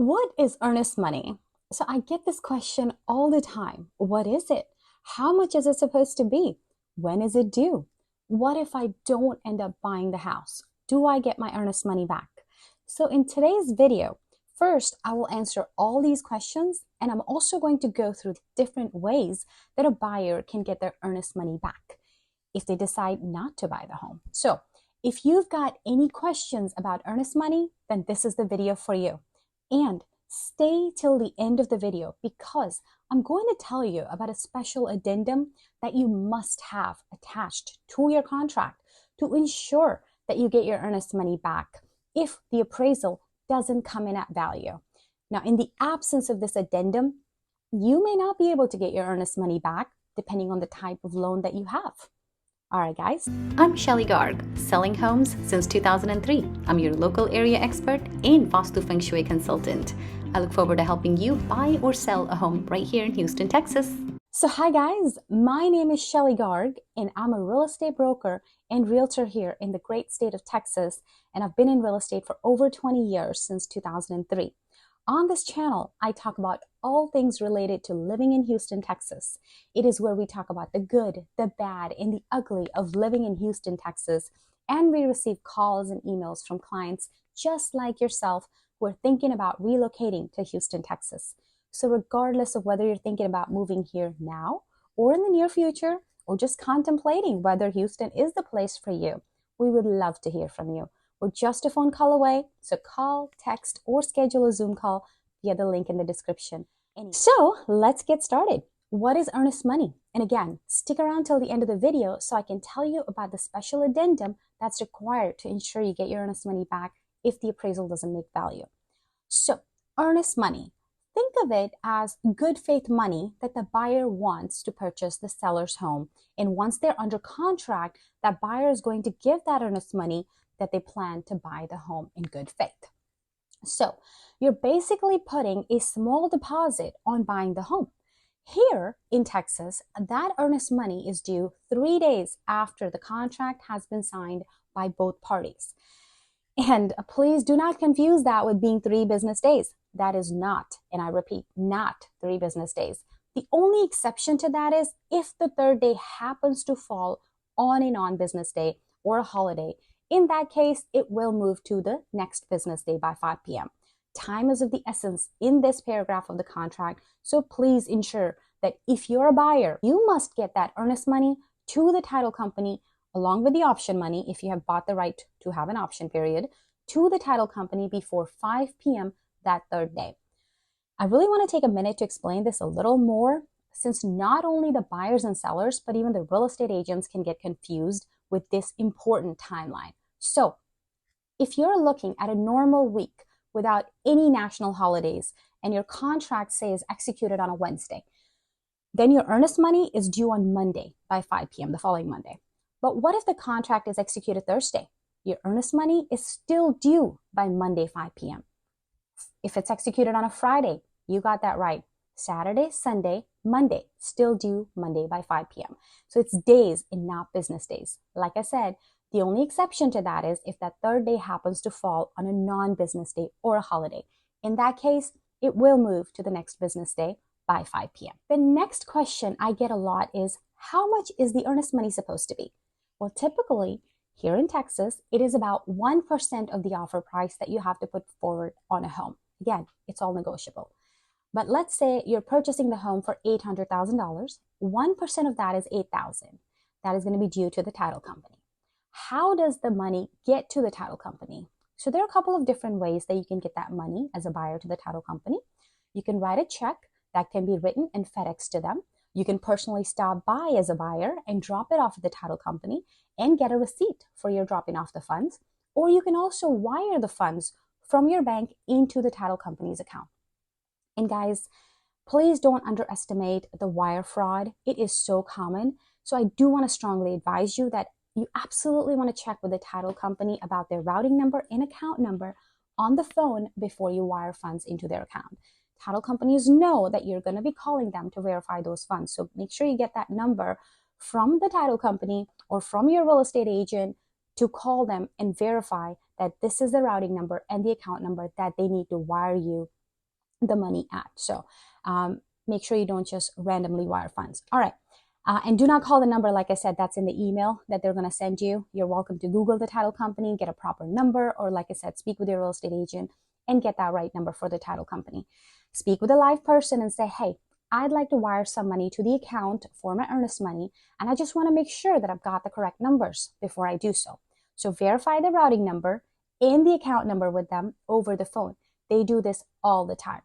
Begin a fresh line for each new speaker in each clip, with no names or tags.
What is earnest money? So I get this question all the time. What is it? How much is it supposed to be? When is it due? What if I don't end up buying the house? Do I get my earnest money back? So in today's video, first, I will answer all these questions, and I'm also going to go through different ways that a buyer can get their earnest money back if they decide not to buy the home. So if you've got any questions about earnest money, then this is the video for you. And stay till the end of the video because I'm going to tell you about a special addendum that you must have attached to your contract to ensure that you get your earnest money back if the appraisal doesn't come in at value. Now, in the absence of this addendum, you may not be able to get your earnest money back depending on the type of loan that you have. All right, guys.
I'm Shelly Garg, selling homes since 2003. I'm your local area expert and Vastu Feng Shui consultant. I look forward to helping you buy or sell a home right here in Houston, Texas.
So hi guys, my name is Shelly Garg and I'm a real estate broker and realtor here in the great state of Texas, and I've been in real estate for over 20 years since 2003. On this channel, I talk about all things related to living in Houston, Texas. It is where we talk about the good, the bad, and the ugly of living in Houston, Texas. And we receive calls and emails from clients just like yourself who are thinking about relocating to Houston, Texas. So regardless of whether you're thinking about moving here now or in the near future, or just contemplating whether Houston is the place for you, we would love to hear from you. We're just a phone call away, so call, text, or schedule a Zoom call via the link in the description. So let's get started. What is earnest money? And again, stick around till the end of the video so I can tell you about the special addendum that's required to ensure you get your earnest money back if the appraisal doesn't make value. So, earnest money. Think of it as good faith money that the buyer wants to purchase the seller's home. And once they're under contract, that buyer is going to give that earnest money that they plan to buy the home in good faith. So you're basically putting a small deposit on buying the home. Here in Texas, that earnest money is due 3 days after the contract has been signed by both parties. And please do not confuse that with being 3 business days. That is not, and I repeat, not 3 business days. The only exception to that is if the 3rd day happens to fall on a non-business day or a holiday. In that case, it will move to the next business day by 5 p.m. Time is of the essence in this paragraph of the contract, so please ensure that if you're a buyer, you must get that earnest money to the title company along with the option money, if you have bought the right to have an option period, to the title company before 5 p.m. that 3rd day. I really want to take a minute to explain this a little more, since not only the buyers and sellers, but even the real estate agents can get confused with this important timeline. So, if you're looking at a normal week without any national holidays and your contract, say, is executed on a Wednesday, then your earnest money is due on Monday by 5 p.m., the following Monday. But what if the contract is executed Thursday? Your earnest money is still due by Monday, 5 p.m. If it's executed on a Friday, you got that right. Saturday, Sunday, Monday, still due Monday by 5 p.m. So it's days and not business days. Like I said, the only exception to that is if that 3rd day happens to fall on a non-business day or a holiday. In that case, it will move to the next business day by 5 p.m. The next question I get a lot is, how much is the earnest money supposed to be? Well, typically, here in Texas, it is about 1% of the offer price that you have to put forward on a home. Again, it's all negotiable. But let's say you're purchasing the home for $800,000. 1% of that is $8,000. That is going to be due to the title company. How does the money get to the title company? So there are a couple of different ways that you can get that money as a buyer to the title company. You can write a check that can be written and FedEx to them. You can personally stop by as a buyer and drop it off at the title company and get a receipt for your dropping off the funds. Or you can also wire the funds from your bank into the title company's account. And guys, please don't underestimate the wire fraud. It is so common. So I do want to strongly advise you that you absolutely want to check with the title company about their routing number and account number on the phone before you wire funds into their account. Title companies know that you're going to be calling them to verify those funds. So make sure you get that number from the title company or from your real estate agent to call them and verify that this is the routing number and the account number that they need to wire you the money at. So make sure you don't just randomly wire funds. All right. And do not call the number, like I said, that's in the email that they're going to send you. You're welcome to Google the title company, get a proper number, or like I said, speak with your real estate agent and get that right number for the title company. Speak with a live person and say, hey, I'd like to wire some money to the account for my earnest money, and I just want to make sure that I've got the correct numbers before I do so. So verify the routing number and the account number with them over the phone. They do this all the time.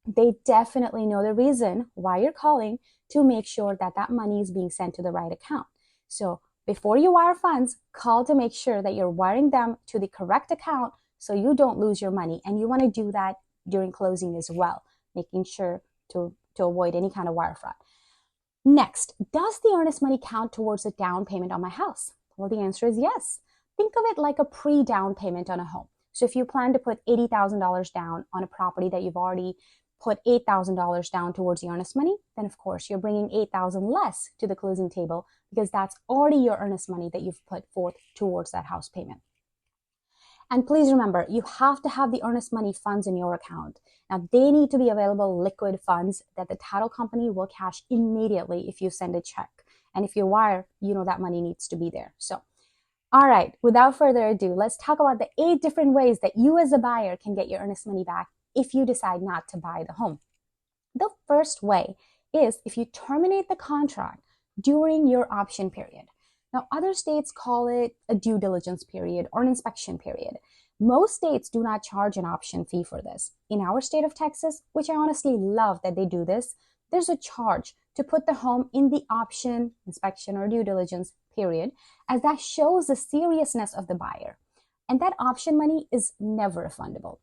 They definitely know the reason why you're calling to make sure that that money is being sent to the right account. So before you wire funds, call to make sure that you're wiring them to the correct account so you don't lose your money. And you want to do that during closing as well, making sure to avoid any kind of wire fraud. Next, does the earnest money count towards a down payment on my house? Well, the answer is yes. Think of it like a pre-down payment on a home. So if you plan to put $80,000 down on a property that you've already put $8,000 down towards the earnest money, then of course you're bringing $8,000 less to the closing table because that's already your earnest money that you've put forth towards that house payment. And please remember, you have to have the earnest money funds in your account. Now, they need to be available liquid funds that the title company will cash immediately if you send a check. And if you wire, you know that money needs to be there. So, all right, without further ado, let's talk about the 8 different ways that you as a buyer can get your earnest money back if you decide not to buy the home. The first way is if you terminate the contract during your option period. Now, other states call it a due diligence period or an inspection period. Most states do not charge an option fee for this. In our state of Texas, which I honestly love that they do this, there's a charge to put the home in the option, inspection, or due diligence period, as that shows the seriousness of the buyer. And that option money is never refundable.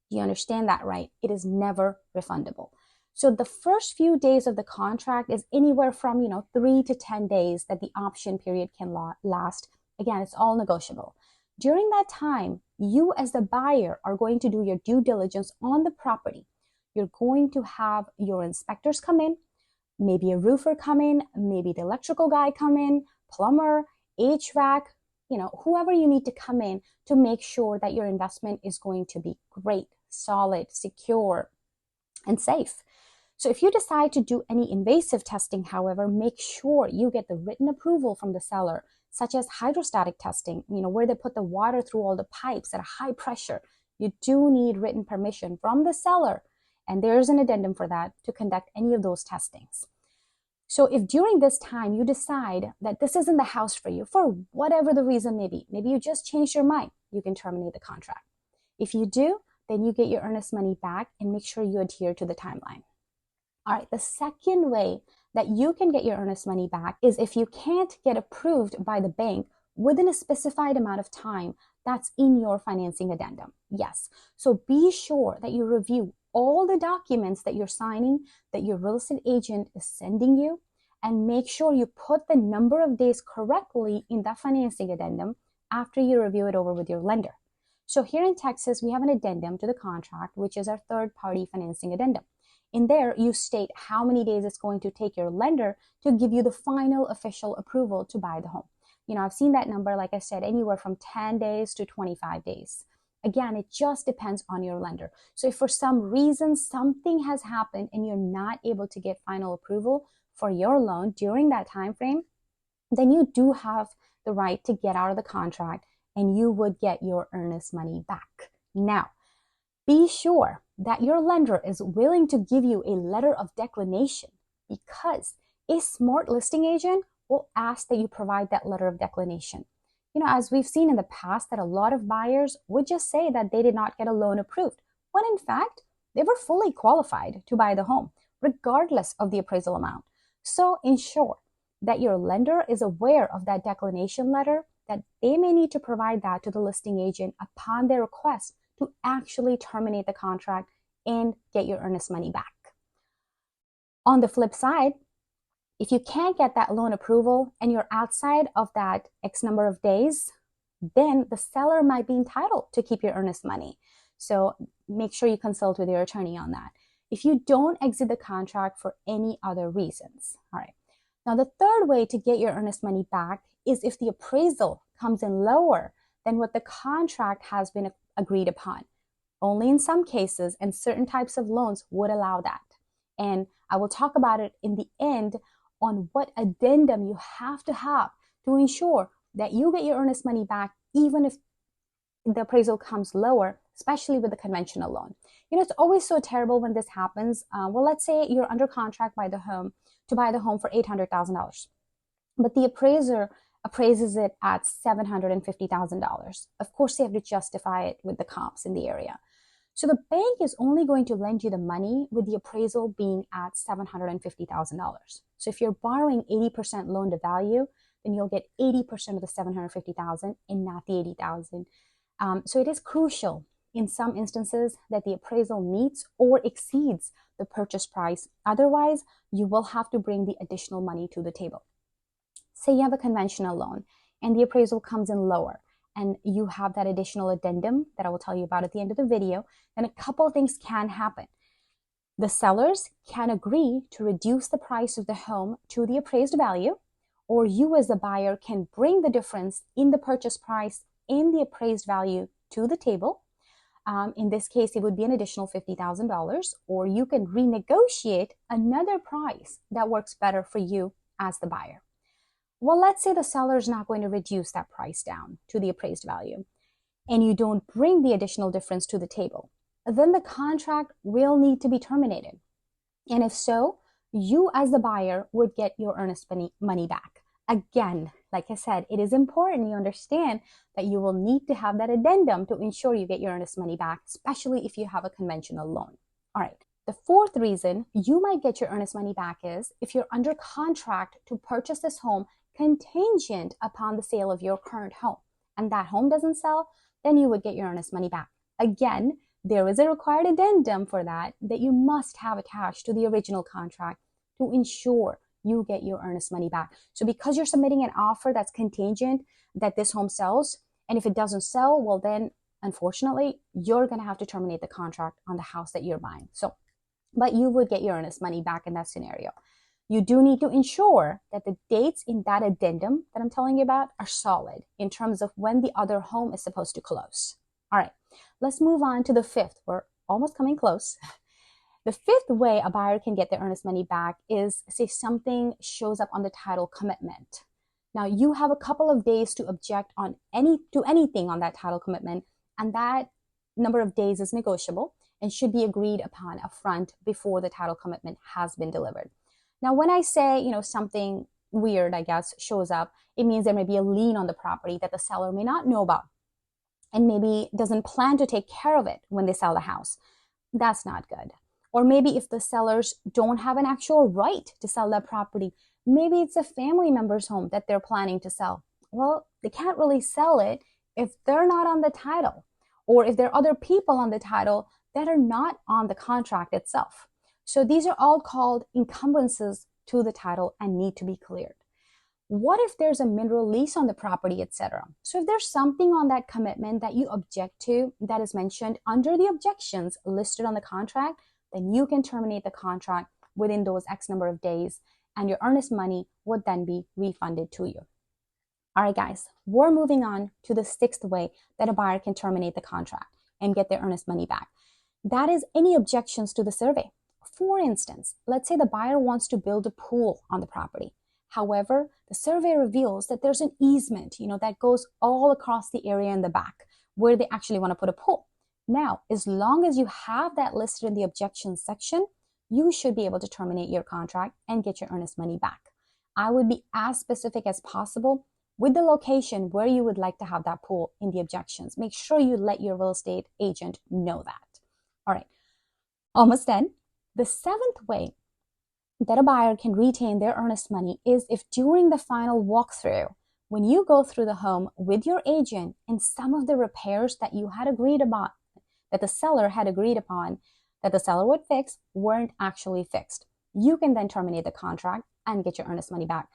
You understand that, right? It is never refundable. So the first few days of the contract is anywhere from, 3 to 10 days that the option period can last. Again, it's all negotiable. During that time, you as the buyer are going to do your due diligence on the property. You're going to have your inspectors come in, maybe a roofer come in, maybe the electrical guy come in, plumber, HVAC, whoever you need to come in to make sure that your investment is going to be great, solid, secure, and safe. So if you decide to do any invasive testing, however, make sure you get the written approval from the seller, such as hydrostatic testing, where they put the water through all the pipes at a high pressure. You do need written permission from the seller, and there's an addendum for that to conduct any of those testings. So if during this time you decide that this isn't the house for you, for whatever the reason may be, maybe you just changed your mind, you can terminate the contract. If you do, then you get your earnest money back and make sure you adhere to the timeline. All right, the second way that you can get your earnest money back is if you can't get approved by the bank within a specified amount of time that's in your financing addendum. Yes, so be sure that you review all the documents that you're signing, that your real estate agent is sending you, and make sure you put the number of days correctly in that financing addendum after you review it over with your lender. So here in Texas, we have an addendum to the contract, which is our third-party financing addendum. In there, you state how many days it's going to take your lender to give you the final official approval to buy the home. I've seen that number, like I said, anywhere from 10 days to 25 days. Again, it just depends on your lender. So if for some reason something has happened and you're not able to get final approval for your loan during that time frame, then you do have the right to get out of the contract and you would get your earnest money back. Now, be sure that your lender is willing to give you a letter of declination, because a smart listing agent will ask that you provide that letter of declination. As we've seen in the past, that a lot of buyers would just say that they did not get a loan approved, when in fact, they were fully qualified to buy the home, regardless of the appraisal amount. So ensure that your lender is aware of that declination letter, that they may need to provide that to the listing agent upon their request to actually terminate the contract and get your earnest money back. On the flip side, if you can't get that loan approval and you're outside of that X number of days, then the seller might be entitled to keep your earnest money. So make sure you consult with your attorney on that. If you don't exit the contract for any other reasons. All right. Now, the third way to get your earnest money back is if the appraisal comes in lower than what the contract has been agreed upon. Only in some cases and certain types of loans would allow that. And I will talk about it in the end on what addendum you have to ensure that you get your earnest money back, even if the appraisal comes lower, especially with the conventional loan. It's always so terrible when this happens. Well, let's say you're under contract by the home to buy the home for $800,000, but the appraiser appraises it at $750,000. Of course, they have to justify it with the comps in the area. So the bank is only going to lend you the money with the appraisal being at $750,000. So if you're borrowing 80% loan to value, then you'll get 80% of the $750,000 and not the $80,000. So it is crucial in some instances that the appraisal meets or exceeds the purchase price. Otherwise, you will have to bring the additional money to the table. Say you have a conventional loan and the appraisal comes in lower and you have that additional addendum that I will tell you about at the end of the video, then a couple of things can happen. The sellers can agree to reduce the price of the home to the appraised value, or you as the buyer can bring the difference in the purchase price and the appraised value to the table. In this case, it would be an additional $50,000, or you can renegotiate another price that works better for you as the buyer. Well, let's say the seller is not going to reduce that price down to the appraised value, and you don't bring the additional difference to the table. Then the contract will need to be terminated. And if so, you as the buyer would get your earnest money back. Again, like I said, it is important you understand that you will need to have that addendum to ensure you get your earnest money back, especially if you have a conventional loan. All right. The fourth reason you might get your earnest money back is if you're under contract to purchase this home contingent upon the sale of your current home, and that home doesn't sell, then you would get your earnest money back. Again, there is a required addendum for that you must have attached to the original contract to ensure you get your earnest money back. So because you're submitting an offer that's contingent that this home sells, and if it doesn't sell, well then, unfortunately, you're going to have to terminate the contract on the house that you're buying. But you would get your earnest money back in that scenario. You do need to ensure that the dates in that addendum that I'm telling you about are solid in terms of when the other home is supposed to close. All right, let's move on to the fifth. We're almost coming close. The fifth way a buyer can get their earnest money back is, say, something shows up on the title commitment. Now, you have a couple of days to object to anything on that title commitment, and that number of days is negotiable and should be agreed upon upfront before the title commitment has been delivered. Now, when I say, something weird, I guess, shows up, it means there may be a lien on the property that the seller may not know about and maybe doesn't plan to take care of it when they sell the house. That's not good. Or maybe if the sellers don't have an actual right to sell that property, maybe it's a family member's home that they're planning to sell. Well, they can't really sell it if they're not on the title, or if there are other people on the title that are not on the contract itself. So these are all called encumbrances to the title and need to be cleared. What if there's a mineral lease on the property, etc.? So if there's something on that commitment that you object to that is mentioned under the objections listed on the contract, then you can terminate the contract within those X number of days, and your earnest money would then be refunded to you. All right, guys, we're moving on to the sixth way that a buyer can terminate the contract and get their earnest money back. That is any objections to the survey. For instance, let's say the buyer wants to build a pool on the property. However, the survey reveals that there's an easement, that goes all across the area in the back where they actually want to put a pool. Now, as long as you have that listed in the objections section, you should be able to terminate your contract and get your earnest money back. I would be as specific as possible with the location where you would like to have that pool in the objections. Make sure you let your real estate agent know that. All right, almost done. The seventh way that a buyer can retain their earnest money is if during the final walkthrough, when you go through the home with your agent and some of the repairs that you had agreed upon, that the seller had agreed upon, that the seller would fix, weren't actually fixed. You can then terminate the contract and get your earnest money back.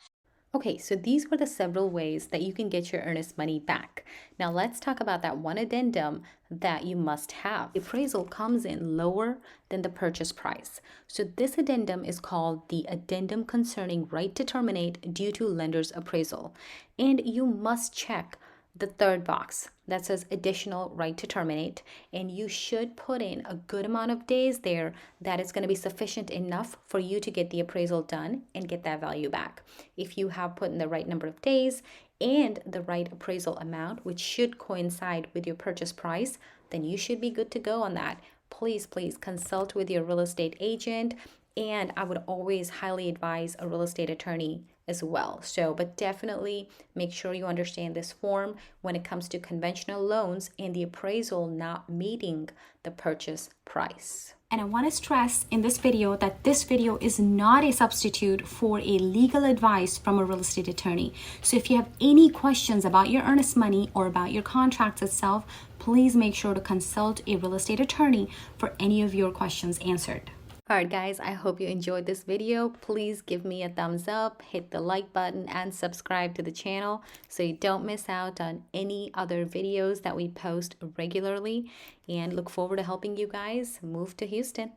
Okay, so these were the several ways that you can get your earnest money back. Now let's talk about that one addendum that you must have. The appraisal comes in lower than the purchase price. So this addendum is called the addendum concerning right to terminate due to lender's appraisal. And you must check the third box that says additional right to terminate, and you should put in a good amount of days there that is going to be sufficient enough for you to get the appraisal done and get that value back. If you have put in the right number of days and the right appraisal amount, which should coincide with your purchase price, then you should be good to go on that. Please consult with your real estate agent, and I would always highly advise a real estate attorney as well. So, but definitely make sure you understand this form when it comes to conventional loans and the appraisal not meeting the purchase price.
And I want to stress in this video that this video is not a substitute for a legal advice from a real estate attorney. So if you have any questions about your earnest money or about your contracts itself, please make sure to consult a real estate attorney for any of your questions answered.
Alright guys, I hope you enjoyed this video. Please give me a thumbs up, hit the like button, and subscribe to the channel so you don't miss out on any other videos that we post regularly, and look forward to helping you guys move to Houston.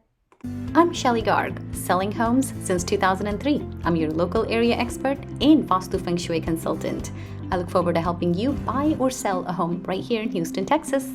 I'm Shelly Garg, selling homes since 2003. I'm your local area expert and Vastu Feng Shui consultant. I look forward to helping you buy or sell a home right here in Houston, Texas.